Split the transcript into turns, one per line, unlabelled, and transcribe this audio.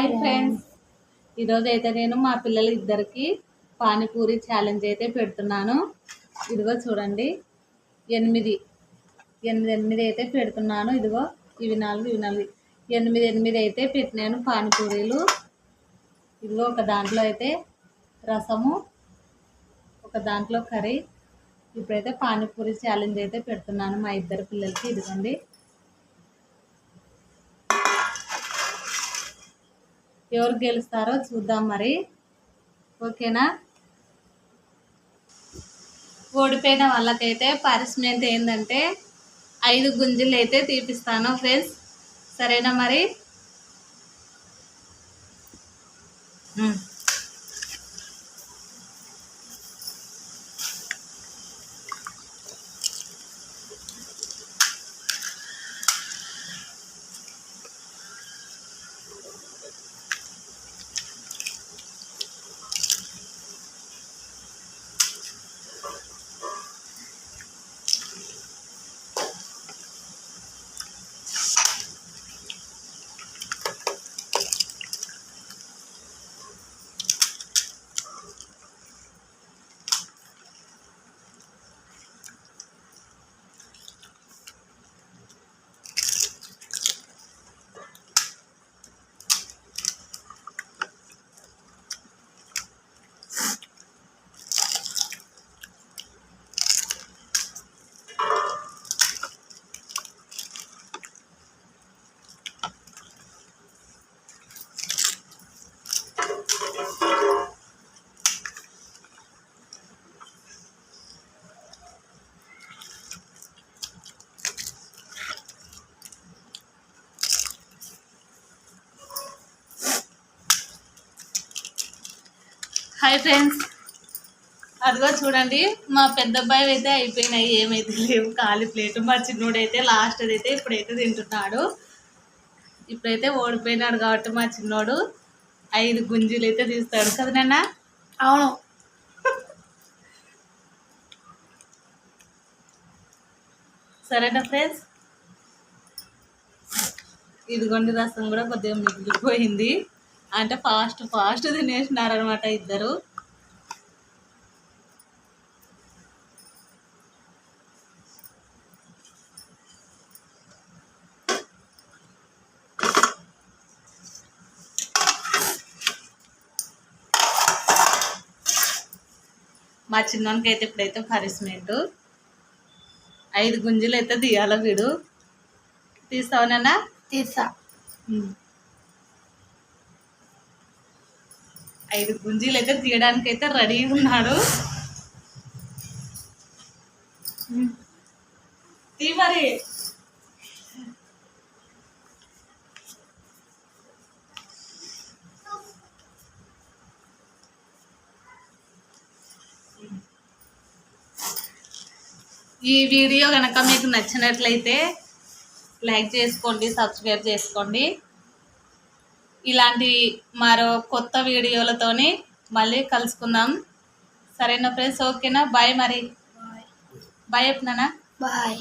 Hi friends, ఈరోజు అయితే నేను మా పిల్లలు ఇద్దరికి పానీపూరి ఛాలెంజ్ అయితే పెడుతున్నాను. ఇదిగో చూడండి, ఎనిమిది అయితే పెడుతున్నాను. ఇదిగో ఇవి 4 8 అయితే పెట్టినాను పానీపూరీలు. ఇదిగో ఒక దాంట్లో అయితే రసము, ఒక దాంట్లో కర్రీ. ఇప్పుడైతే పానీపూరి ఛాలెంజ్ అయితే పెడుతున్నాను మా ఇద్దరు పిల్లలకి. ఇదిగోండి, ఎవరు గెలుస్తారో చూద్దాం మరి. ఓకేనా? ఓడిపోయిన వాళ్ళకైతే పనిష్మెంట్ ఏంటంటే 5 గుంజీలు అయితే తీపిస్తాను ఫ్రెండ్స్. సరేనా మరి? హాయ్ ఫ్రెండ్స్, అదిగో చూడండి, మా పెద్ద అబ్బాయి అయితే అయిపోయినాయి, ఏమైతే లేవు, ఖాళీ ప్లేట్. మా చిన్నోడైతే లాస్ట్ అయితే ఇప్పుడైతే తింటున్నాడు. ఇప్పుడైతే ఓడిపోయినాడు కాబట్టి మా చిన్నోడు 5 గుంజీలు అయితే తీస్తాడు కదా నాన్న?
అవును.
సరేనా ఫ్రెండ్స్? ఇదిగోండి, రసం కూడా కొద్దిగా మిగిలిపోయింది. అంటే ఫాస్ట్ తినేసినారనమాట ఇద్దరు. మా చిన్నోనికి అయితే ఇప్పుడైతే పనిష్మెంట్ 5 గుంజీలు అయితే తీయాల వీడు. తీస్తావునన్నా?
తీస్తా.
5 గుంజీలు అయితే తీయడానికి అయితే రెడీగా ఉన్నాడు. తీ మరి. ఈ వీడియో కనుక మీకు నచ్చినట్లయితే లైక్ చేసుకోండి, సబ్స్క్రైబ్ చేసుకోండి. ఇలాంటి మరో కొత్త వీడియోలతోని మళ్ళీ కలుసుకుందాం. సరేనా ఫ్రెండ్స్? ఓకేనా? బాయ్ మరి. బాయ్ చెప్పినానా?
బాయ్.